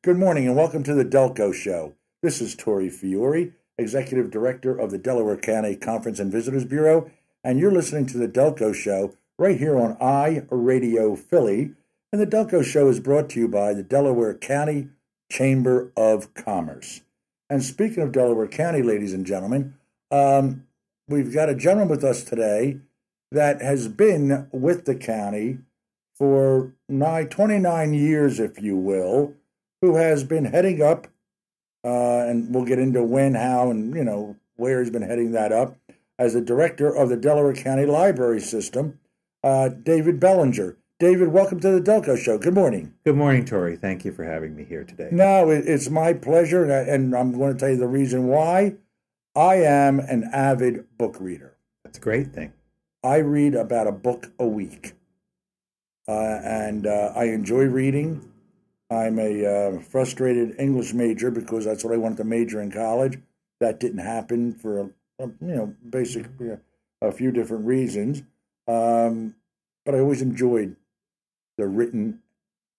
Good morning and welcome to the Delco Show. This is Fiore, Executive Director of the Delaware County Conference and Visitors Bureau, and you're listening to the Delco Show right here on iRadio Philly. And the Delco Show is brought to you by the Delaware County Chamber of Commerce. And speaking of Delaware County, ladies and gentlemen, we've got a gentleman with us today that has been with the county for nigh 29 years, if you will, who has been heading up, and we'll get into when, how, and, where he's been heading that up, as the director of the Delaware County Library System, David Belanger. David, welcome to the Delco Show. Good morning. Good morning, Tori. Thank you for having me here today. No, it's my pleasure, and I'm going to tell you the reason why. I am an avid book reader. That's a great thing. I read about a book a week, and I enjoy reading. I'm a frustrated English major because that's what I wanted to major in college. That didn't happen for, basically a few different reasons. But I always enjoyed the written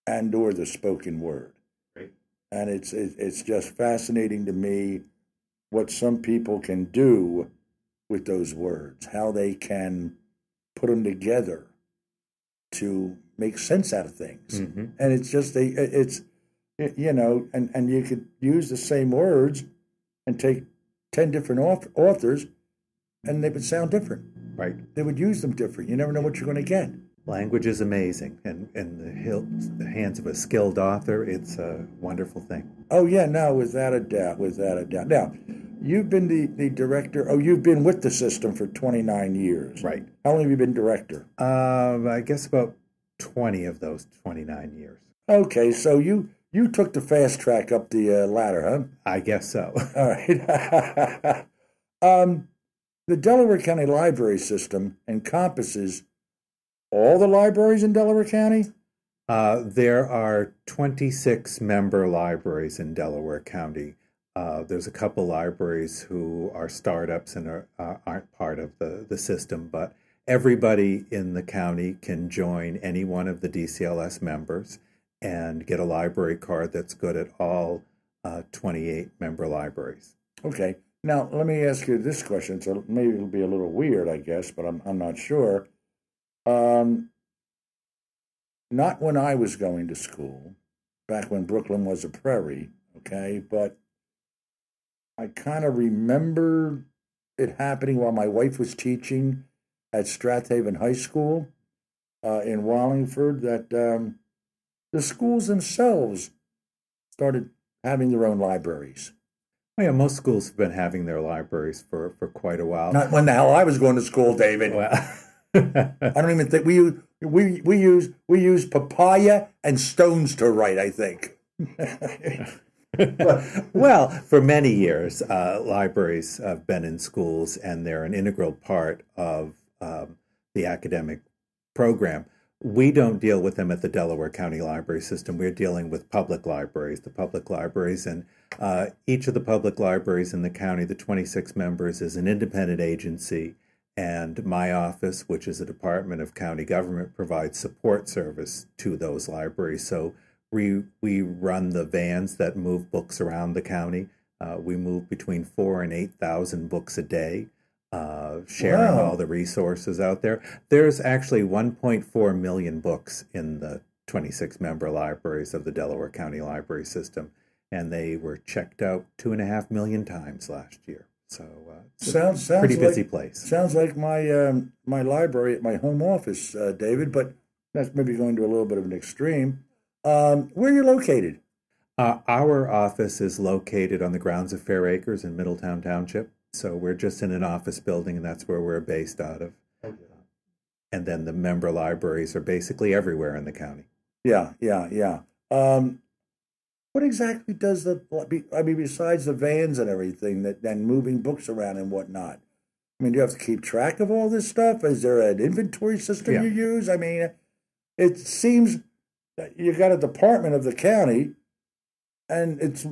and or the spoken word. Great. And it's just fascinating to me what some people can do with those words, how they can put them together to make sense out of things. Mm-hmm. And it's just, and you could use the same words and take 10 different authors and they would sound different. Right. They would use them different. You never know what you're going to get. Language is amazing. And in the hands of a skilled author, it's a wonderful thing. Oh, yeah, no, without a doubt. Now, you've been the director. You've been with the system for 29 years. Right. How long have you been director? I guess about 20 of those 29 years. Okay, so you took the fast track up the ladder, huh? I guess so. All right. The Delaware County Library System encompasses all the libraries in Delaware County? There are 26 member libraries in Delaware County. There's a couple libraries who are startups and aren't part of the system, but everybody in the county can join any one of the DCLS members and get a library card that's good at all 28 member libraries. Okay. Now, let me ask you this question. So maybe it'll be a little weird, I guess, but I'm not sure. Not when I was going to school, back when Brooklyn was a prairie, okay? But I kind of remember it happening while my wife was teaching at Strathaven High School in Wallingford, that the schools themselves started having their own libraries. Oh, yeah, most schools have been having their libraries for quite a while. Not when the hell I was going to school, David. Well, I don't even think we use papaya and stones to write, I think. Well, for many years, libraries have been in schools, and they're an integral part of the academic program. We don't deal with them at the Delaware County Library System. We're dealing with public libraries, and each of the public libraries in the county, the 26 members, is an independent agency. And my office, which is a department of county government, provides support service to those libraries. So we run the vans that move books around the county. We move between 4,000 and 8,000 books a day, sharing all the resources out there. There's actually 1.4 million books in the 26 member libraries of the Delaware County Library System, and they were checked out 2.5 million times last year. So it's a pretty busy place. Sounds like my library at my home office, David, but that's maybe going to a little bit of an extreme. Where are you located? Our office is located on the grounds of Fair Acres in Middletown Township. So we're just in an office building, and that's where we're based out of. Okay. And then the member libraries are basically everywhere in the county. Yeah. What exactly does besides the vans and everything, and moving books around and whatnot? I mean, do you have to keep track of all this stuff? Is there an inventory system you use? I mean, it seems that you got a department of the county, and it's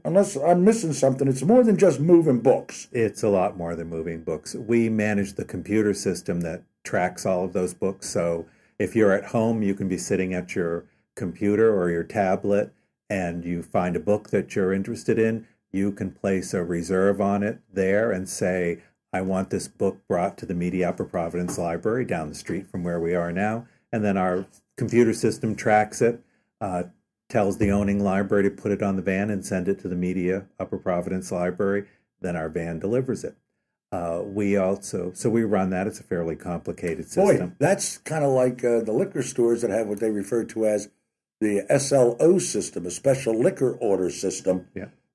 unless I'm missing something, it's more than just moving books. It's a lot more than moving books. We manage the computer system that tracks all of those books. So if you're at home, you can be sitting at your computer or your tablet, and you find a book that you're interested in, you can place a reserve on it there and say, I want this book brought to the Media Upper Providence Library down the street from where we are now. And then our computer system tracks it, tells the owning library to put it on the van and send it to the Media Upper Providence Library. Then our van delivers it. We run that. It's a fairly complicated system. Boy, that's kind of like the liquor stores that have what they refer to as the SLO system, a special liquor order system,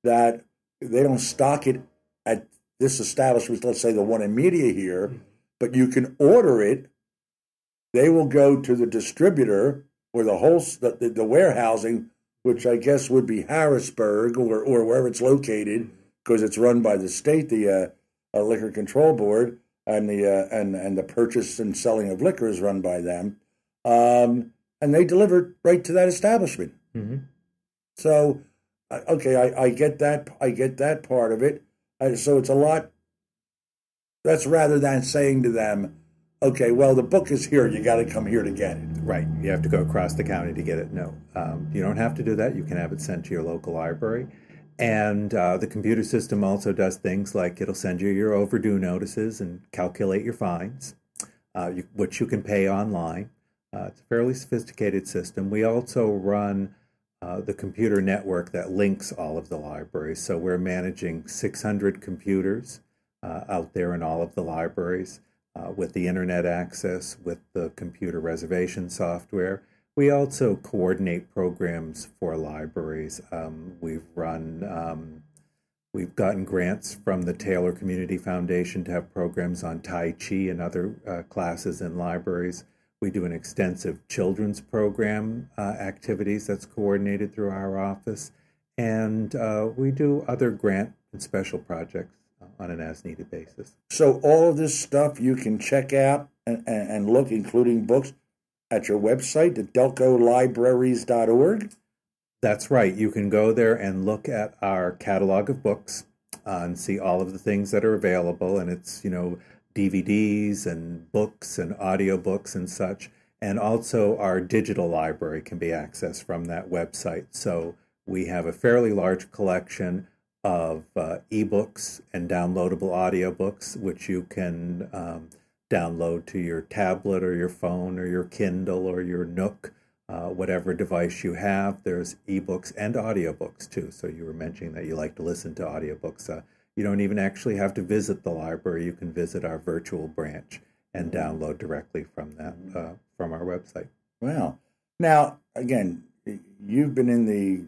that they don't stock it at this establishment, let's say the one in Media here, but you can order it. They will go to the distributor or the warehousing, which I guess would be Harrisburg or wherever it's located, because it's run by the state, the Liquor Control Board, and the purchase and selling of liquor is run by them, and they deliver it right to that establishment. Mm-hmm. So, okay, I get that. I get that part of it. So it's a lot. That's rather than saying to them, okay, well, the book is here. You got to come here to get it. Right. You have to go across the county to get it. No, you don't have to do that. You can have it sent to your local library. And the computer system also does things like it'll send you your overdue notices and calculate your fines, which you can pay online. It's a fairly sophisticated system. We also run the computer network that links all of the libraries. So we're managing 600 computers out there in all of the libraries with the internet access, with the computer reservation software. We also coordinate programs for libraries. We've gotten grants from the Taylor Community Foundation to have programs on Tai Chi and other classes in libraries. We do an extensive children's program activities that's coordinated through our office. And we do other grant and special projects on an as-needed basis. So all of this stuff you can check out and look, including books, at your website, at delcolibraries.org? That's right. You can go there and look at our catalog of books and see all of the things that are available. And it's, DVDs and books and audiobooks and such. And also our digital library can be accessed from that website. So we have a fairly large collection of ebooks and downloadable audiobooks, which you can download to your tablet or your phone or your Kindle or your Nook, whatever device you have. There's ebooks and audiobooks too. So you were mentioning that you like to listen to audiobooks. You don't even actually have to visit the library. You can visit our virtual branch and download directly from that from our website. Wow. Now, again, you've been in the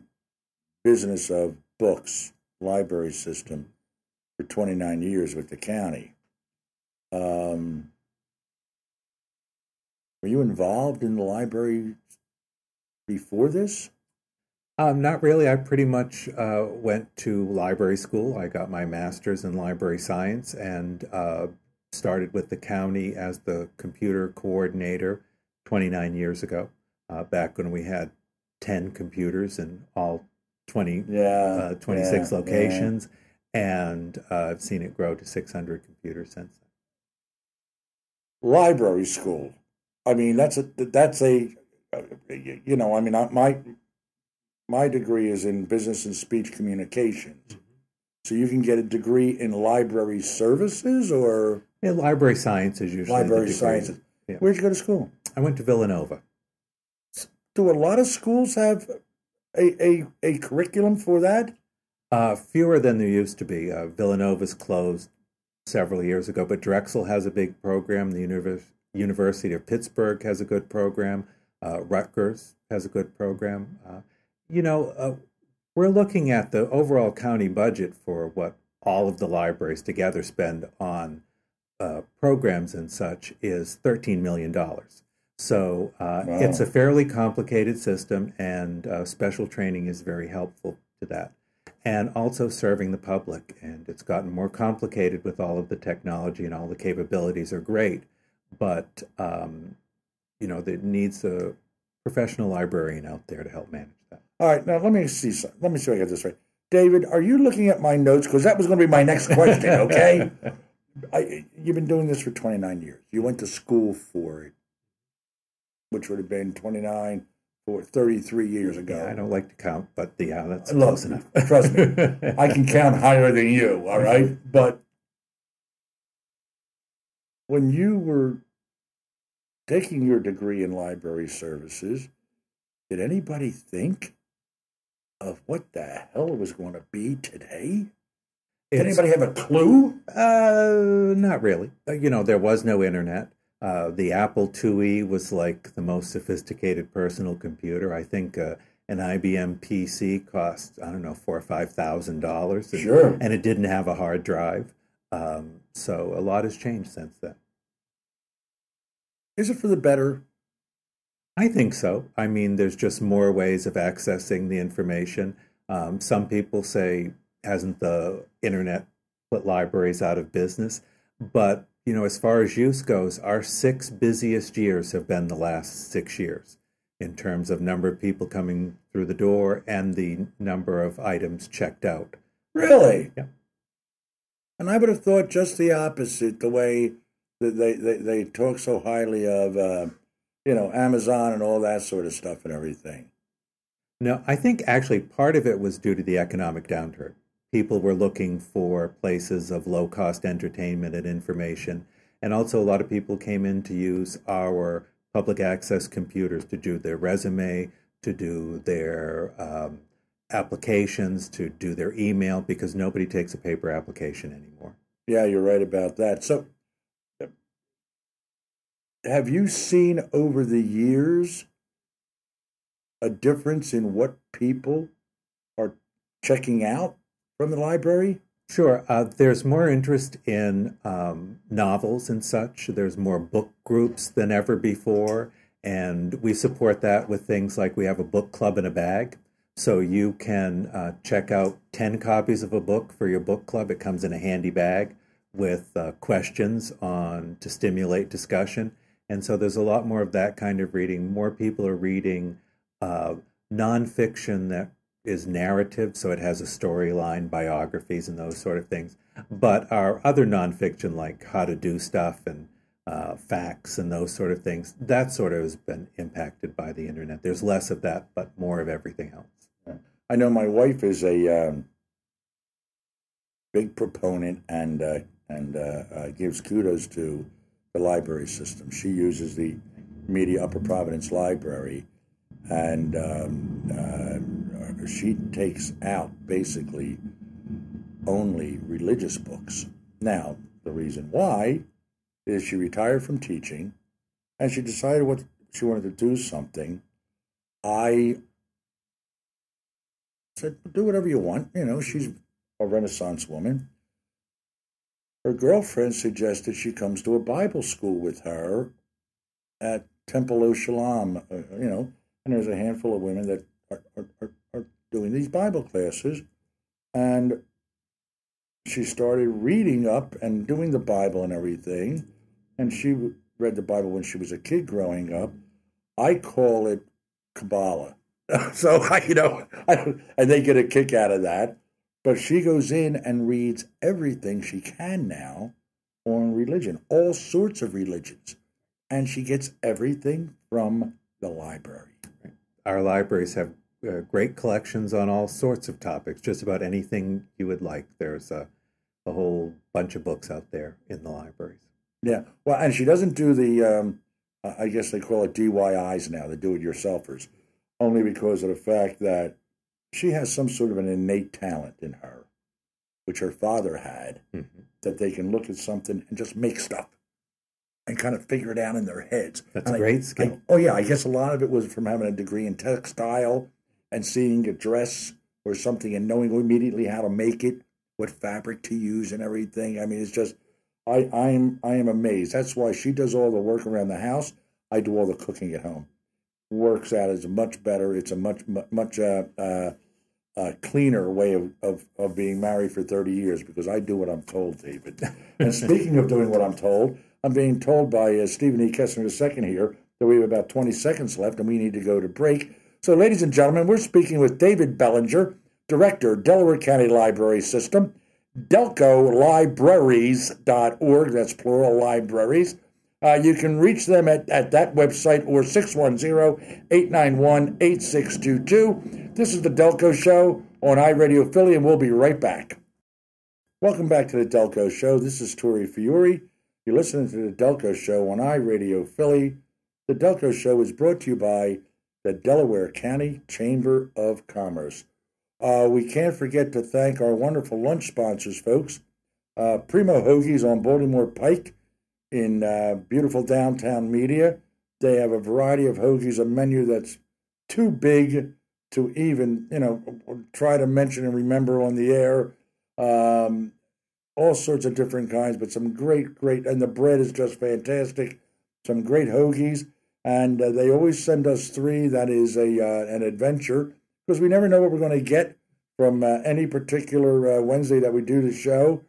business of books, library system, for 29 years with the county. Were you involved in the library before this? Not really. I pretty much went to library school. I got my master's in library science and started with the county as the computer coordinator 29 years ago, back when we had 10 computers in all 26 locations. Yeah. And I've seen it grow to 600 computers since then. Library school. I mean, my degree is in business and speech communications. Mm-hmm. So you can get a degree in library services or? Yeah, library science is usually library sciences. Yeah. Where'd you go to school? I went to Villanova. Do a lot of schools have a curriculum for that? Fewer than there used to be. Villanova's closed several years ago, but Drexel has a big program. The University of Pittsburgh has a good program. Rutgers has a good program. We're looking at the overall county budget for what all of the libraries together spend on programs and such is $13 million. So wow. It's a fairly complicated system, and special training is very helpful to that. And also serving the public. And it's gotten more complicated with all of the technology, and all the capabilities are great. But, there needs a professional librarian out there to help manage that. All right, now let me see if I get this right. David, are you looking at my notes? Because that was going to be my next question, okay? You've been doing this for 29 years. You went to school for it, which would have been 29, or 33 years ago. Yeah, I don't like to count, but yeah, that's Look, close enough. Trust me, I can count higher than you, all right? But when you were taking your degree in library services, did anybody think of what the hell it was going to be today? Did anybody have a clue? Not really. There was no internet. The Apple IIe was like the most sophisticated personal computer. I think an IBM PC cost, I don't know, $4,000 or $5,000. Sure. And it didn't have a hard drive. So a lot has changed since then. Is it for the better? I think so. I mean, there's just more ways of accessing the information. Some people say, hasn't the internet put libraries out of business? But, as far as use goes, our 6 busiest years have been the last 6 years in terms of number of people coming through the door and the number of items checked out. Really? Yeah. And I would have thought just the opposite, the way that they talk so highly of, Amazon and all that sort of stuff and everything. No, I think actually part of it was due to the economic downturn. People were looking for places of low-cost entertainment and information. And also a lot of people came in to use our public access computers to do their resume, to do their applications, to do their email, because nobody takes a paper application anymore. Yeah, you're right about that. So have you seen over the years a difference in what people are checking out from the library? Sure. There's more interest in novels and such. There's more book groups than ever before. And we support that with things like we have a book club in a bag. So you can check out 10 copies of a book for your book club. It comes in a handy bag with questions to stimulate discussion. And so there's a lot more of that kind of reading. More people are reading nonfiction that is narrative, so it has a storyline, biographies, and those sort of things. But our other nonfiction, like how to do stuff and facts and those sort of things, that sort of has been impacted by the internet. There's less of that, but more of everything else. I know my wife is a big proponent and gives kudos to the library system. She uses the Media Upper Providence Library, and she takes out basically only religious books. Now, the reason why is she retired from teaching, and she decided what she wanted to do something. I said, do whatever you want. She's a Renaissance woman. Her girlfriend suggested she comes to a Bible school with her at Temple O Shalom, and there's a handful of women that are doing these Bible classes. And she started reading up and doing the Bible and everything. And she read the Bible when she was a kid growing up. I call it Kabbalah. So, and they get a kick out of that. But she goes in and reads everything she can now on religion, all sorts of religions. And she gets everything from the library. Our libraries have great collections on all sorts of topics, just about anything you would like. There's a whole bunch of books out there in the libraries. Yeah. Well, and she doesn't do the, I guess they call it DIYs now, the do-it-yourselfers, only because of the fact that she has some sort of an innate talent in her, which her father had, that they can look at something and just make stuff and kind of figure it out in their heads. That's a great skill. I guess a lot of it was from having a degree in textile and seeing a dress or something and knowing immediately how to make it, what fabric to use and everything. I mean, it's just, I am amazed. That's why she does all the work around the house. I do all the cooking at home. Works out as much better. It's a much cleaner way of being married for 30 years because I do what I'm told, David. And speaking of doing what I'm told, I'm being told by Stephen E. Kessler II here that we have about 20 seconds left and we need to go to break. So, ladies and gentlemen, we're speaking with David Belanger, Director, Delaware County Library System, DelcoLibraries.org, that's plural libraries, You can reach them at that website or 610-891-8622. This is the Delco Show on iRadio Philly, and we'll be right back. Welcome back to the Delco Show. This is Tori Fiore. You're listening to the Delco Show on iRadio Philly. The Delco Show is brought to you by the Delaware County Chamber of Commerce. We can't forget to thank our wonderful lunch sponsors, folks. Primo Hoagies on Baltimore Pike in beautiful downtown Media. They have a variety of hoagies, a menu that's too big to even, try to mention and remember on the air. All sorts of different kinds, but some great, and the bread is just fantastic. Some great hoagies, and they always send us 3. That is an adventure, because we never know what we're going to get from any particular Wednesday that we do the show.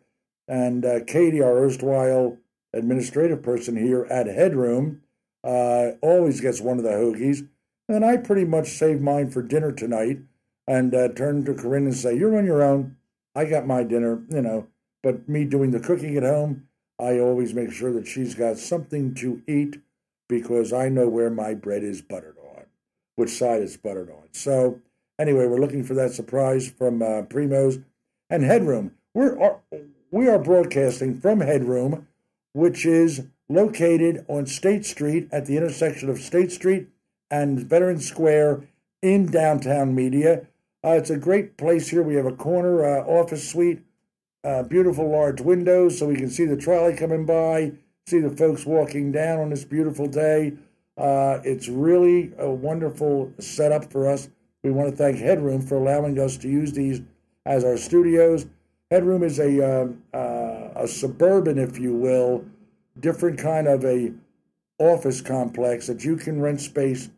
And Katie, our erstwhile administrative person here at Headroom, always gets one of the hoagies. And I pretty much save mine for dinner tonight and turn to Corinne and say, "You're on your own. I got my dinner, But me doing the cooking at home, I always make sure that she's got something to eat, because I know where my bread is buttered on, which side it's buttered on." So anyway, we're looking for that surprise from Primo's and Headroom. We are broadcasting from Headroom, which is located on State Street at the intersection of State Street and Veterans Square in downtown Media. It's a great place here. We have a corner office suite, beautiful large windows so we can see the trolley coming by, see the folks walking down on this beautiful day. It's really a wonderful setup for us. We want to thank Headroom for allowing us to use these as our studios. Headroom is a suburban, if you will, different kind of a office complex that you can rent space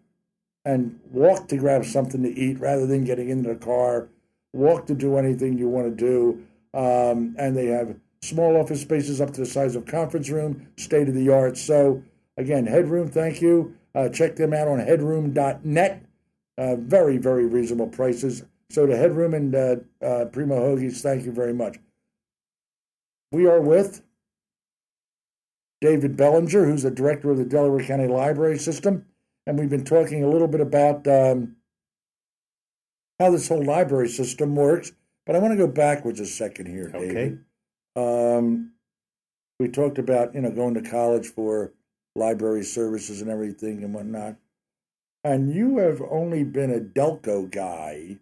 and walk to grab something to eat rather than getting into the car, walk to do anything you want to do. And they have small office spaces up to the size of conference room, state of the art. So again, Headroom, thank you. Check them out on headroom.net. Very, very reasonable prices. So to Headroom and Primo Hoagies, thank you very much. We are with David Belanger, who's the director of the Delaware County Library System, and we've been talking a little bit about how this whole library system works. But I want to go backwards a second here, David. Okay. We talked about, going to college for library services and everything and whatnot. And you have only been a Delco guy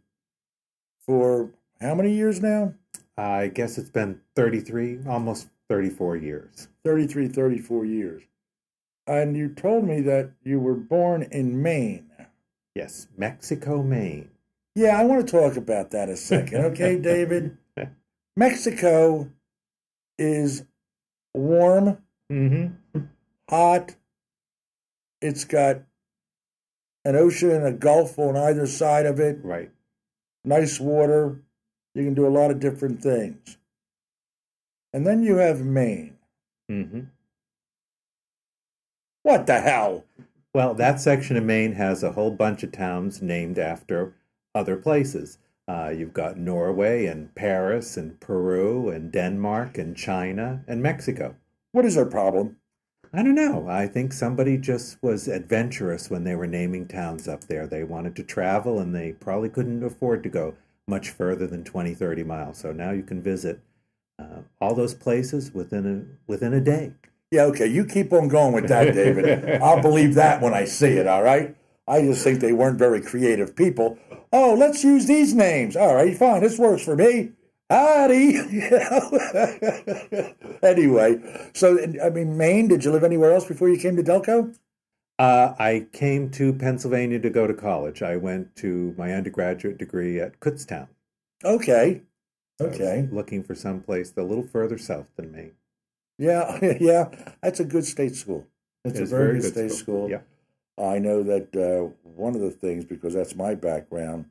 for how many years now? I guess it's been 33, almost 34 years. 34 years. And you told me that you were born in Maine. Yes, Mexico, Maine. Yeah, I want to talk about that a second, okay, David? Mexico is warm, hot. It's got an ocean and a gulf on either side of it. Right. Nice water. You can do a lot of different things. And then you have Maine. What the hell? Well, that section of Maine has a whole bunch of towns named after other places. You've got Norway and Paris and Peru and Denmark and China and Mexico. What is their problem? I don't know. I think somebody just was adventurous when they were naming towns up there. They wanted to travel, and they probably couldn't afford to go much further than 20, 30 miles. So now you can visit all those places within a day. Yeah, okay. You keep on going with that, David. I'll believe that when I see it, all right? I just think they weren't very creative people. Oh, let's use these names. All right, fine. This works for me. Howdy. Anyway, so, I mean, Maine, did you live anywhere else before you came to Delco? I came to Pennsylvania to go to college. I went to my undergraduate degree at Kutztown. Okay. So looking for someplace a little further south than Maine. Yeah. That's a good state school. It's a very good state school. Yeah. I know that one of the things, because that's my background,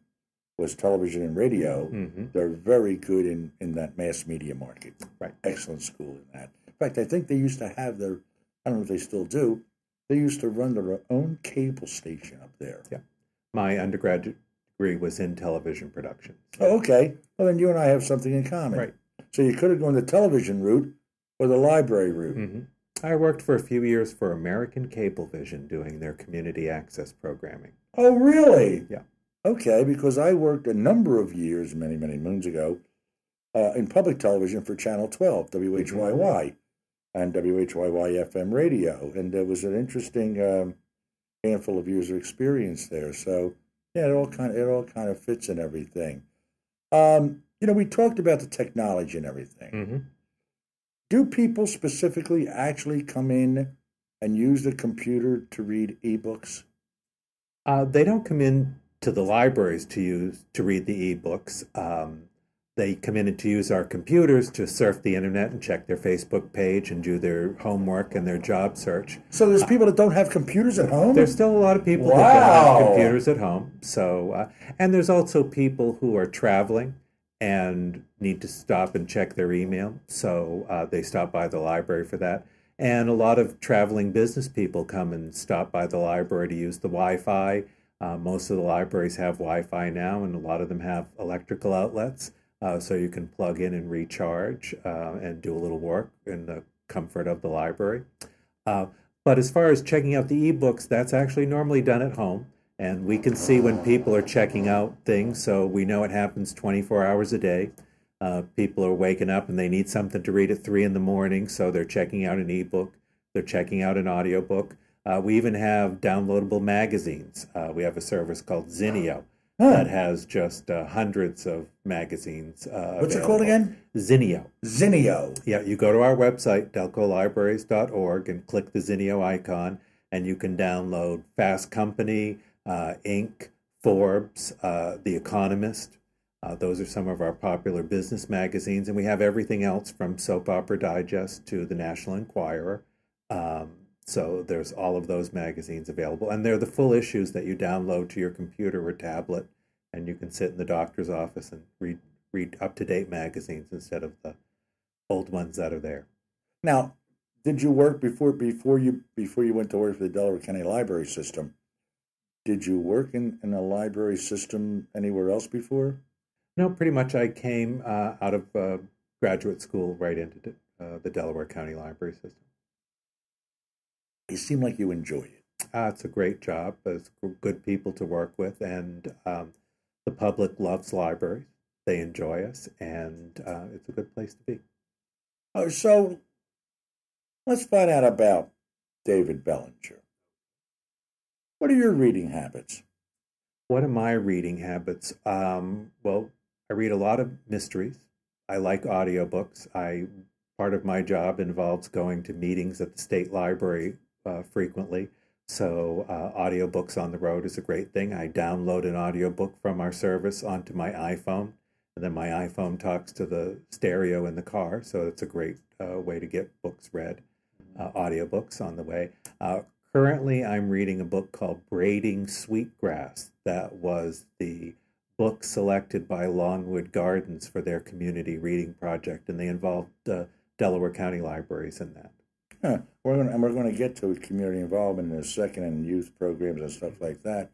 was television and radio. They're very good in that mass media market. Right. Excellent school in that. In fact, I think they used to have I don't know if they still do, they used to run their own cable station up there. Yeah. My undergraduate degree was in television production. Oh, okay. Well, then you and I have something in common. Right. So you could have gone the television route or the library route. I worked for a few years for American Cablevision doing their community access programming. Oh, really? Yeah. Okay, because I worked a number of years, many, many moons ago, in public television for Channel 12, WHYY, and WHYY FM radio. And there was an interesting handful of years of experience there. So, yeah, it all kind of fits in everything. We talked about the technology and everything. Mm-hmm. Do people specifically actually come in and use the computer to read ebooks? They don't come in to the libraries to read the ebooks. They come in to use our computers to surf the internet and check their Facebook page and do their homework and their job search. So there's people that don't have computers at home? There's still a lot of people that don't have computers at home. So, and there's also people who are traveling and need to stop and check their email. So they stop by the library for that. And a lot of traveling business people come and stop by the library to use the Wi-Fi. Most of the libraries have Wi-Fi now, and a lot of them have electrical outlets. So you can plug in and recharge and do a little work in the comfort of the library. But as far as checking out the ebooks, that's actually normally done at home. And we can see when people are checking out things, so we know it happens 24 hours a day. People are waking up and they need something to read at 3 in the morning, so they're checking out an ebook. They're checking out an audiobook. We even have downloadable magazines. We have a service called Zinio. That has just hundreds of magazines. What's it called again? Zinio. Zinio. Yeah, you go to our website, delcolibraries.org, and click the Zinio icon, and you can download Fast Company, Inc., Forbes, The Economist. Those are some of our popular business magazines, and we have everything else from Soap Opera Digest to the National Enquirer. So there's all of those magazines available. And they're the full issues that you download to your computer or tablet, and you can sit in the doctor's office and read up-to-date magazines instead of the old ones that are there. Now, did you work before you went to work for the Delaware County Library System? Did you work in a library system anywhere else before? No, pretty much I came out of graduate school right into the Delaware County Library System. You seem like you enjoy it. It's a great job. It's good people to work with, and the public loves libraries. They enjoy us, and it's a good place to be. Oh, so let's find out about David Belanger. What are your reading habits? What are my reading habits? Well, I read a lot of mysteries. I like audiobooks. Part of my job involves going to meetings at the state library frequently. So audiobooks on the road is a great thing. I download an audiobook from our service onto my iPhone, and then my iPhone talks to the stereo in the car. So it's a great way to get books read, audiobooks on the way. Currently, I'm reading a book called Braiding Sweetgrass. That was the book selected by Longwood Gardens for their community reading project, and they involved Delaware County libraries in that. Huh. We're going to get to community involvement in a second, and youth programs and stuff like that.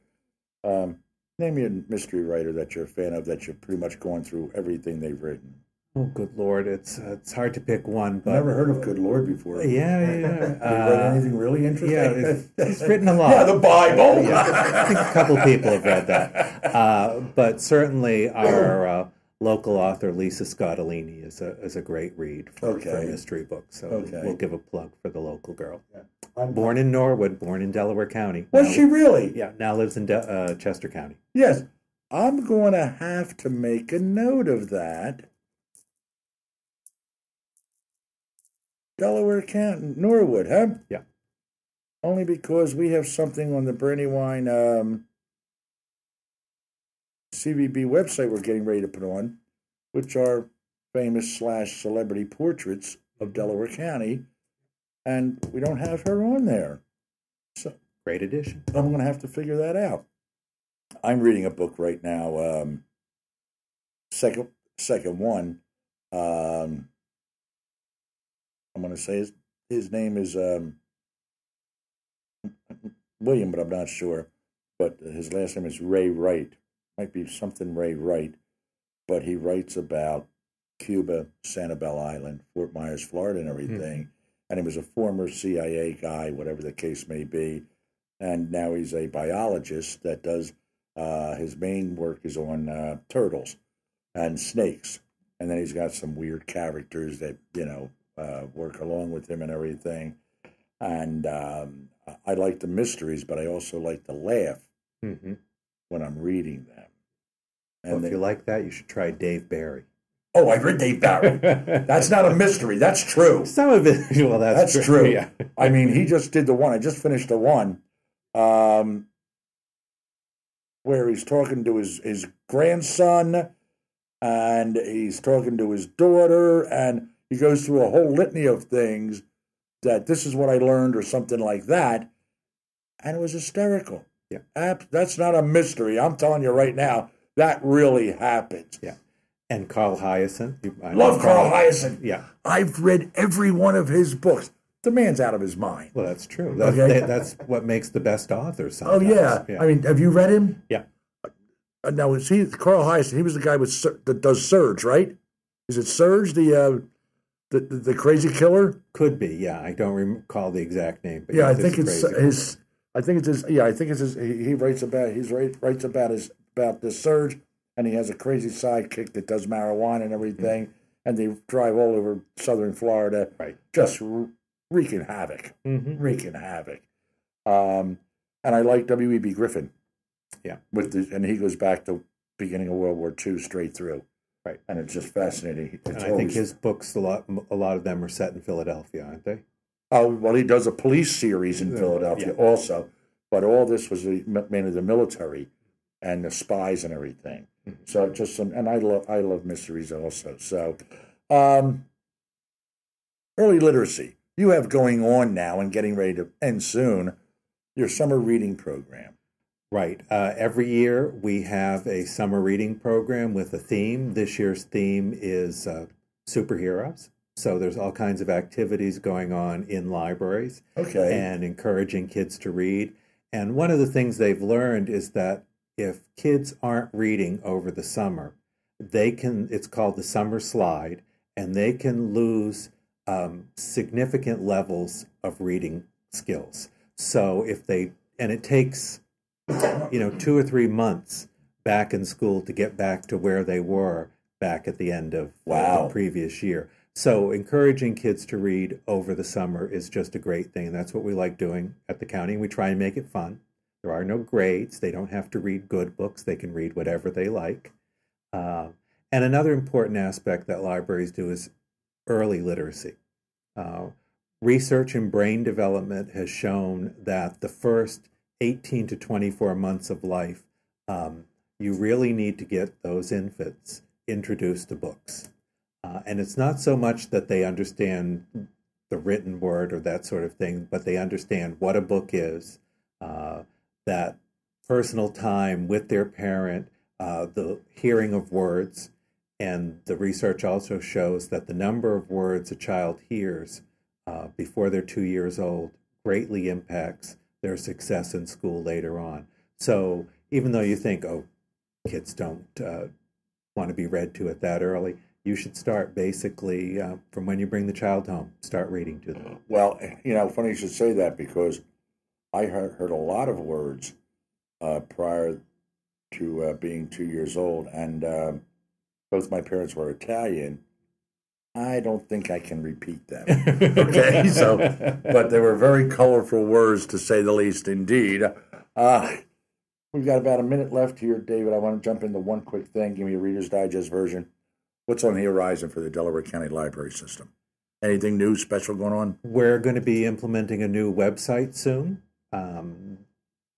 Name me a mystery writer that you're a fan of, that you've pretty much gone through everything they've written. Oh, good Lord. It's hard to pick one. But Never heard of Good Lord before. Yeah. Have you read anything really interesting? Yeah, it's written a lot. Yeah, the Bible. I think a couple people have read that. But certainly our local author, Lisa Scottolini, is a great read for mystery books. So we'll give a plug for the local girl. Yeah. Born in Norwood, born in Delaware County. Was she really? Yeah, now lives in Chester County. Yes. I'm going to have to make a note of that. Delaware County, Norwood, huh? Yeah. Only because we have something on the Brandywine CVB website we're getting ready to put on, which are famous / celebrity portraits of Delaware County, and we don't have her on there. So great addition. I'm going to have to figure that out. I'm reading a book right now, second one. I'm going to say his name is William, but I'm not sure. But his last name is Ray Wright. Might be something Ray Wright. But he writes about Cuba, Sanibel Island, Fort Myers, Florida, and everything. and he was a former CIA guy, whatever the case may be, and now he's a biologist that does his main work is on turtles and snakes, and then he's got some weird characters that work along with him and everything. And I like the mysteries, but I also like to laugh when I'm reading them. And well, if you like that, you should try Dave Barry. Oh, I read Dave Barry. That's not a mystery. That's true. Some of it, well, that's true. Yeah. I mean, he just did the one. I just finished the one where he's talking to his grandson, and he's talking to his daughter, and he goes through a whole litany of things that this is what I learned or something like that, and it was hysterical. Yeah, that's not a mystery. I'm telling you right now, that really happens. Yeah. And Carl Hyacin. Love Carl Hyacin. Yeah. I've read every one of his books. The man's out of his mind. Well, that's true. That's what makes the best authors sometimes. Oh, yeah. I mean, have you read him? Yeah. Now, is he Carl Hyacin? He was the guy that does Surge, right? Is it Surge, the crazy killer? Could be, yeah. I don't recall the exact name. But yeah, I think it's his. I think it's his. Yeah, I think it's his. He writes about about this Surge, and he has a crazy sidekick that does marijuana and everything, and they drive all over southern Florida, right? Just wreaking havoc, wreaking havoc. And I like W.E.B. Griffin, yeah, and he goes back to beginning of World War II straight through, right? And it's just fascinating. I think his books, a lot of them are set in Philadelphia, aren't they? Oh, well, he does a police series in Philadelphia also, but all this was mainly the military and the spies and everything. So just and I love mysteries also. So, early literacy you have going on now and getting ready to end soon. Your summer reading program, right? Every year we have a summer reading program with a theme. This year's theme is superheroes. So there's all kinds of activities going on in libraries, and encouraging kids to read. And one of the things they've learned is that if kids aren't reading over the summer, it's called the summer slide, and they can lose significant levels of reading skills. So and it takes, 2 or 3 months back in school to get back to where they were back at the end of the previous year. So encouraging kids to read over the summer is just a great thing, and that's what we like doing at the county. We try and make it fun. There are no grades. They don't have to read good books. They can read whatever they like. And another important aspect that libraries do is early literacy. Research in brain development has shown that the first 18 to 24 months of life, you really need to get those infants introduced to books. And it's not so much that they understand the written word or that sort of thing, but they understand what a book is, that personal time with their parent, the hearing of words. And the research also shows that the number of words a child hears before they're 2 years old greatly impacts their success in school later on. So even though you think, kids don't want to be read to at that early, you should start basically from when you bring the child home. Start reading to them. Well, funny you should say that, because I heard a lot of words prior to being 2 years old, and both my parents were Italian. I don't think I can repeat them. Okay, but they were very colorful words, to say the least, indeed. We've got about a minute left here, David. I want to jump into one quick thing. Give me a Reader's Digest version. What's on the horizon for the Delaware County Library System? Anything new, special going on? We're going to be implementing a new website soon.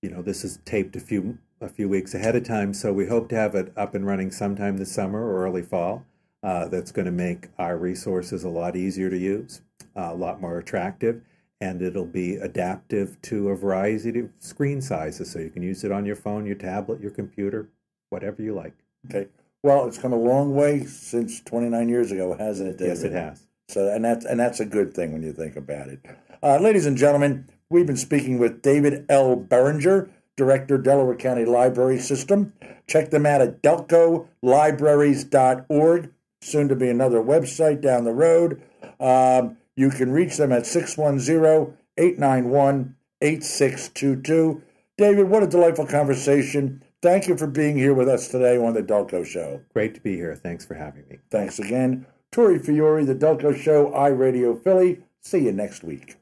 This is taped a few weeks ahead of time, so we hope to have it up and running sometime this summer or early fall. That's going to make our resources a lot easier to use, a lot more attractive, and it'll be adaptive to a variety of screen sizes, so you can use it on your phone, your tablet, your computer, whatever you like. Okay. Well, it's come a long way since 29 years ago, hasn't it, David? Yes, it has. So, and that's a good thing when you think about it. Ladies and gentlemen, we've been speaking with David L. Belanger, Director, Delaware County Library System. Check them out at delcolibraries.org. Soon to be another website down the road. You can reach them at 610-891-8622. David, what a delightful conversation. Thank you for being here with us today on The Delco Show. Great to be here. Thanks for having me. Thanks again. Tori Fiore, The Delco Show, iRadio Philly. See you next week.